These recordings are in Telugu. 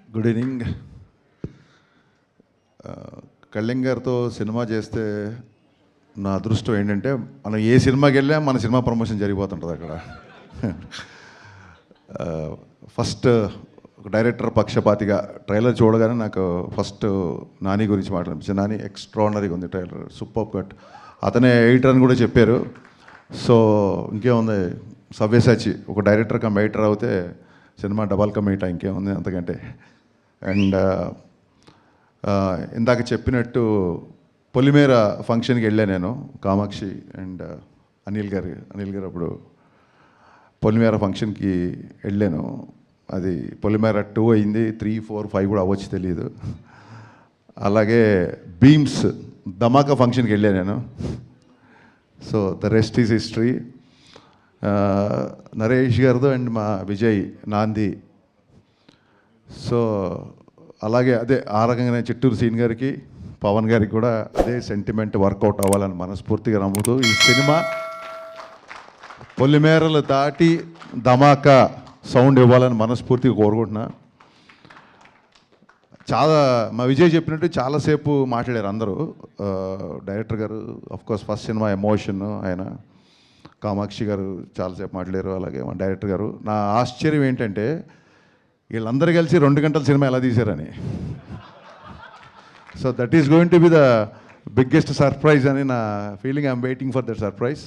Good evening. కళ్యాణ్ గారితో సినిమా చేస్తే నా అదృష్టం ఏంటంటే మనం ఏ సినిమాకి వెళ్ళా మన సినిమా ప్రమోషన్ జరిగిపోతుంటుంది అక్కడ. ఫస్ట్ ఒక డైరెక్టర్ పక్షపాతిగా ట్రైలర్ చూడగానే నాకు ఫస్ట్ నాని గురించి మాట్లాడిపించింది. నాని ఎక్స్ట్రాడినరీగా ఉంది ట్రైలర్, సూపర్ కట్. అతనే ఎడిటర్ అని కూడా చెప్పారు. సో ఇంకేముంది, సవ్యసాచి ఒక డైరెక్టర్ కమ్ ఎడిటర్ అవుతే సినిమా డబల్ కమ్ ఎయిట్ ఇంకేముంది అంతకంటే. అండ్ ఇందాక చెప్పినట్టు పొలిమేర ఫంక్షన్కి వెళ్ళాను నేను, కామాక్షి అండ్ అనిల్ గారు అప్పుడు పొలిమేర ఫంక్షన్కి వెళ్ళాను. అది పొలిమేర 2 అయింది, 3, 4, 5 కూడా అవ్వచ్చు తెలియదు. అలాగే బీమ్స్ ధమాకా ఫంక్షన్కి వెళ్ళాను నేను. So the rest is history. Naresh గారితో అండ్ మా విజయ్ నాంది. సో అలాగే అదే ఆ రకంగానే చిట్టూరు సీన్ గారికి పవన్ గారికి కూడా అదే సెంటిమెంట్ వర్కౌట్ అవ్వాలని మనస్ఫూర్తిగా నమ్ముతూ ఈ సినిమా పొలిమేరలు దాటి ధమాకా సౌండ్ ఇవ్వాలని మనస్ఫూర్తిగా కోరుకుంటున్నా. చాలా మా విజయ్ చెప్పినట్టు చాలాసేపు మాట్లాడారు అందరూ. డైరెక్టర్ గారు ఆఫ్కోర్స్ ఫస్ట్ సినిమా ఎమోషన్ ఆయన, కామాక్షి గారు చాలాసేపు మాట్లాడారు, అలాగే మా డైరెక్టర్ గారు. నా ఆశ్చర్యం ఏంటంటే వీళ్ళందరూ కలిసి 2 గంటల సినిమా ఎలా తీశారని. So that is going to be the biggest surprise అని నా feeling. I'm waiting for that surprise.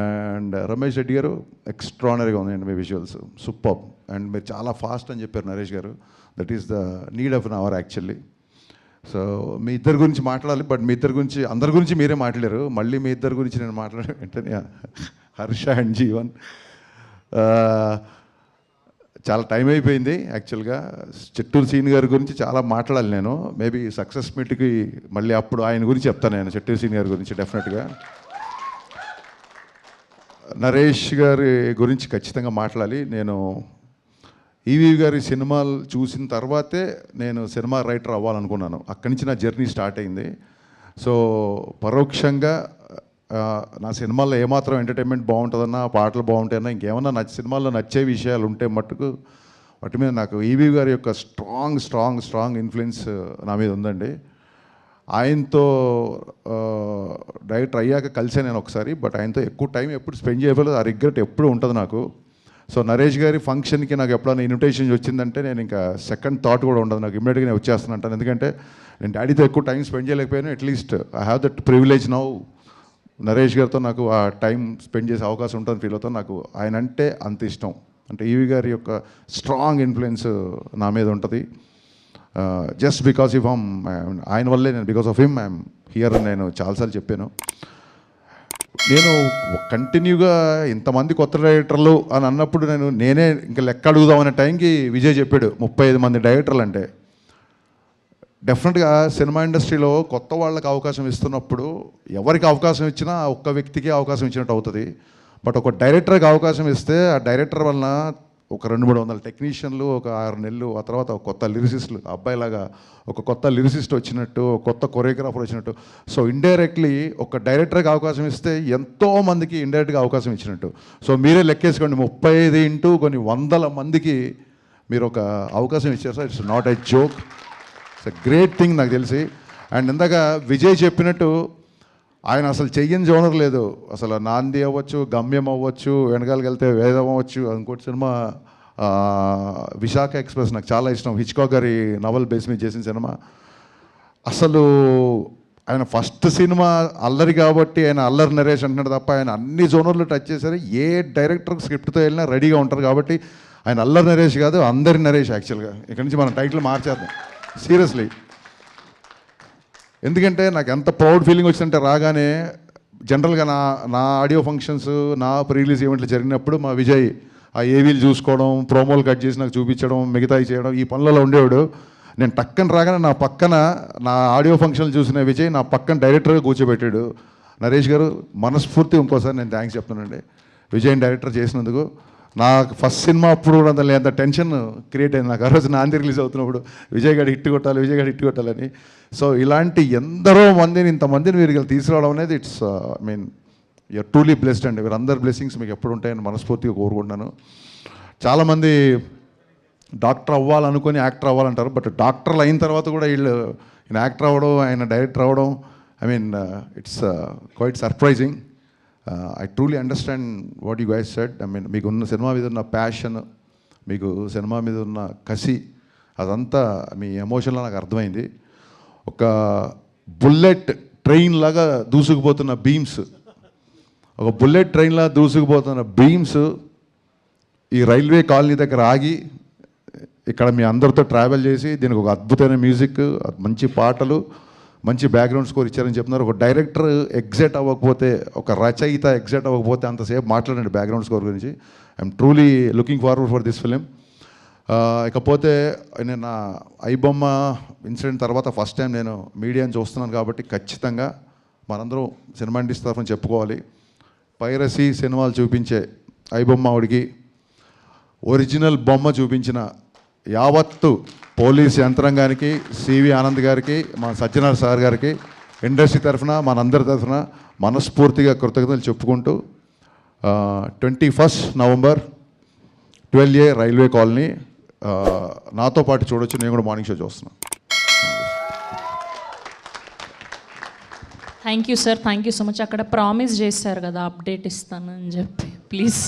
And Ramesh Reddy గారు ఎక్స్ట్రానరీగా ఉన్నాయండి మీ విజువల్స్, సూపర్. అండ్ మీరు చాలా ఫాస్ట్ అని చెప్పారు నరేష్ గారు. That is the need of an hour actually. So మీ ఇద్దరి గురించి మాట్లాడాలి, బట్ మీ ఇద్దరి గురించి అందరి గురించి మీరే మాట్లాడారు. మళ్ళీ మీ ఇద్దరి గురించి నేను మాట్లాడే వెంటనే హర్ష అండ్ జీవన్. చాలా టైం అయిపోయింది యాక్చువల్గా. చిట్టూరు సీన్ గారి గురించి చాలా మాట్లాడాలి నేను. మేబీ సక్సెస్ మీట్కి మళ్ళీ అప్పుడు ఆయన గురించి చెప్తాను నేను, చిట్టూరు సీన్ గారి గురించి డెఫినెట్గా. నరేష్ గారి గురించి ఖచ్చితంగా మాట్లాడాలి. నేను ఈవీ గారి సినిమాలు చూసిన తర్వాతే నేను సినిమా రైటర్ అవ్వాలనుకున్నాను. అక్కడి నుంచి నా జర్నీ స్టార్ట్ అయింది. సో పరోక్షంగా నా సినిమాల్లో ఏమాత్రం ఎంటర్టైన్మెంట్ బాగుంటుందన్నా, పాటలు బాగుంటాయన్నా, ఇంకేమన్నా సినిమాల్లో నచ్చే విషయాలు ఉంటే మట్టుకు వాటి మీద నాకు ఈవీ గారి యొక్క స్ట్రాంగ్ ఇన్ఫ్లుయెన్స్ నా మీద ఉందండి. ఆయనతో డైరెక్టర్ అయ్యాక కలిసే నేను ఒకసారి, బట్ ఆయనతో ఎక్కువ టైం ఎప్పుడు స్పెండ్ చేయలేదు. ఆ రిగ్రెట్ ఎప్పుడు ఉంటుంది నాకు. సో నరేష్ గారి ఫంక్షన్కి నాకు ఎప్పుడైనా ఇన్విటేషన్ వచ్చిందంటే నేను ఇంకా సెకండ్ థాట్ కూడా ఉండదు నాకు, ఇమ్మీడియట్గా నేను వచ్చేస్తాను అంటాను. ఎందుకంటే నేను డాడీతో ఎక్కువ టైం స్పెండ్ చేయలేకపోయాను. At least I have that privilege now. Naresh గారితో నాకు ఆ టైం స్పెండ్ చేసే అవకాశం ఉంటుంది ఫీల్ అవుతాను. నాకు ఆయన అంటే అంత ఇష్టం. అంటే ఈవీ గారి యొక్క స్ట్రాంగ్ ఇన్ఫ్లుయెన్స్ నా మీద ఉంటుంది. జస్ట్ బికాస్ ఆఫ్ హిమ్, ఆయన వల్లే నేను, because of him I'm here అని నేను చాలాసార్లు చెప్పాను. నేను కంటిన్యూగా ఇంతమంది కొత్త డైరెక్టర్లు అని అన్నప్పుడు నేనే ఇంకా లెక్క అడుగుదామనే టైంకి విజయ్ చెప్పాడు 35 మంది డైరెక్టర్లు అంటే. డెఫినెట్గా సినిమా ఇండస్ట్రీలో కొత్త వాళ్ళకి అవకాశం ఇస్తున్నప్పుడు ఎవరికి అవకాశం ఇచ్చినా ఒక్క వ్యక్తికి అవకాశం ఇచ్చినట్టు అవుతుంది. బట్ ఒక డైరెక్టర్కి అవకాశం ఇస్తే ఆ డైరెక్టర్ వలన ఒక 200-300 టెక్నీషియన్లు, ఒక 6 నెలలు, ఆ తర్వాత ఒక కొత్త లిరిసిస్టులు, అబ్బాయిలాగా ఒక కొత్త లిరిసిస్ట్ వచ్చినట్టు, ఒక కొత్త కొరియోగ్రాఫర్ వచ్చినట్టు. సో ఇండైరెక్ట్లీ ఒక డైరెక్టర్కి అవకాశం ఇస్తే ఎంతోమందికి ఇండైరెక్ట్గా అవకాశం ఇచ్చినట్టు. సో మీరే లెక్కేసుకోండి, 35 ఇంటూ కొన్ని 100 మందికి మీరు ఒక అవకాశం ఇచ్చారు sir. It's not a joke, it's a great thing నాకు తెలిసి. అండ్ ఇందాక విజయ్ చెప్పినట్టు ఆయన అసలు చెయ్యని జోనర్ లేదు. అసలు నాంది అవ్వచ్చు, గమ్యం అవ్వచ్చు, వెనకాలకి వెళ్తే వేదం అవ్వచ్చు. ఇంకోటి సినిమా విశాఖ ఎక్స్ప్రెస్ నాకు చాలా ఇష్టం, హిచ్కాక్ గారి నవల్ బేస్ మీద చేసిన సినిమా. అసలు ఆయన ఫస్ట్ సినిమా అల్లరి కాబట్టి ఆయన అల్లరి నరేష్ అంటున్నాడు తప్ప ఆయన అన్ని జోనర్లు టచ్ చేశారు. ఏ డైరెక్టర్ స్క్రిప్ట్తో వెళ్ళినా రెడీగా ఉంటారు కాబట్టి ఆయన అల్లరి నరేష్ కాదు, అందరి నరేష్. యాక్చువల్గా ఇక్కడి నుంచి మనం టైటిల్ మార్చేద్దాం సీరియస్లీ. ఎందుకంటే నాకు ఎంత ప్రౌడ్ ఫీలింగ్ వచ్చిందంటే రాగానే జనరల్గా నా ఆడియో ఫంక్షన్స్, నా ప్రీ-రిలీజ్ ఈవెంట్లు జరిగినప్పుడు మా విజయ్ ఆ ఏవీలు చూసుకోవడం, ప్రోమోలు కట్ చేసి నాకు చూపించడం, మిగతాయి చేయడం, ఈ పనులలో ఉండేవాడు. నేను టక్కన రాగానే నా పక్కన నా ఆడియో ఫంక్షన్లు చూసిన విజయ్ నా పక్కన డైరెక్టర్గా కూర్చోబెట్టాడు. నరేష్ గారు మనస్ఫూర్తి ఇంకోసారి నేను థ్యాంక్స్ చెప్తానండి విజయ్ డైరెక్టర్ చేసినందుకు. నాకు ఫస్ట్ సినిమా అప్పుడు కూడా అంత టెన్షన్ క్రియేట్ అయింది నాకు. ఆ రోజు నాంది రిలీజ్ అవుతున్నప్పుడు విజయ్ గారు హిట్ కొట్టాలని. సో ఇలాంటి ఎందరో మందిని, ఇంతమందిని మీరు తీసుకురావడం అనేది ఇట్స్ యూఆర్ ట్రూలీ బ్లెస్డ్ అండి. వీరందరి బ్లెస్సింగ్స్ మీకు ఎప్పుడు ఉంటాయని మనస్ఫూర్తిగా కోరుకుంటున్నాను. చాలామంది డాక్టర్ అవ్వాలనుకొని యాక్టర్ అవ్వాలంటారు, బట్ డాక్టర్లు అయిన తర్వాత కూడా వీళ్ళు ఈయన యాక్టర్ అవ్వడం, ఆయన డైరెక్టర్ అవ్వడం, I mean it's quite surprising. I truly understand what you guys said. I mean మీకు ఉన్న సినిమా మీద ఉన్న ప్యాషన్, మీకు సినిమా మీద ఉన్న కసి, అదంతా మీ ఎమోషన్లో నాకు అర్థమైంది. ఒక బుల్లెట్ ట్రైన్ లాగా దూసుకుపోతున్న బీమ్స్, ఒక బుల్లెట్ ట్రైన్లా దూసుకుపోతున్న బీమ్స్ ఈ రైల్వే కాలనీ దగ్గర ఆగి ఇక్కడ మీ అందరితో ట్రావెల్ చేసి దీనికి ఒక అద్భుతమైన మ్యూజిక్, మంచి పాటలు, మంచి బ్యాక్గ్రౌండ్ స్కోర్ ఇచ్చారని చెప్తున్నారు. ఒక డైరెక్టర్ ఎగ్జైట్ అవ్వకపోతే, ఒక రచయిత ఎగ్జైట్ అవ్వకపోతే అంతసేపు మాట్లాడండి బ్యాక్గ్రౌండ్ స్కోర్ గురించి. I'm truly looking forward for this film. ఇకపోతే నేను నా ఐబొమ్మ ఇన్సిడెంట్ తర్వాత ఫస్ట్ టైం నేను మీడియాని చూస్తున్నాను కాబట్టి ఖచ్చితంగా మనందరం సినిమా ఇండస్ట్రీ తరఫున చెప్పుకోవాలి. పైరసీ సినిమాలు చూపించే ఐబొమ్మడికి ఒరిజినల్ బొమ్మ చూపించిన యావత్తు పోలీస్ యంత్రాంగానికి, సివి ఆనంద్ గారికి, మా సత్యనారాయణ సార్ గారికి ఇండస్ట్రీ తరఫున మనందరి తరఫున మనస్ఫూర్తిగా కృతజ్ఞతలు చెప్పుకుంటూ 21 నవంబర్ 12A రైల్వే కాలనీ నాతో పాటు చూడొచ్చు. నేను కూడా మార్నింగ్ షో చూస్తున్నాను. Thank you sir, thank you so much. అక్కడ ప్రామిస్ చేశారు కదా అప్డేట్ ఇస్తానని చెప్పి, ప్లీజ్.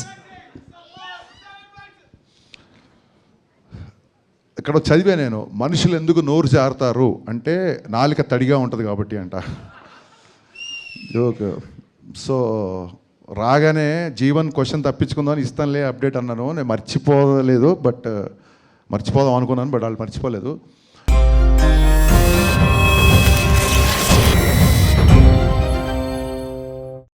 ఇక్కడ చదివే నేను, మనుషులు ఎందుకు నోరు జారుతారు అంటే నాలుక తడిగా ఉంటుంది కాబట్టి అంట. జోక్. సో రాగానే జీవన్ క్వశ్చన్ తప్పించుకుందామని ఇస్తానులే అప్డేట్ అన్నాను. నేను మర్చిపోలేదు, బట్ మర్చిపోదాం అనుకున్నాను, బట్ వాళ్ళు మర్చిపోలేదు.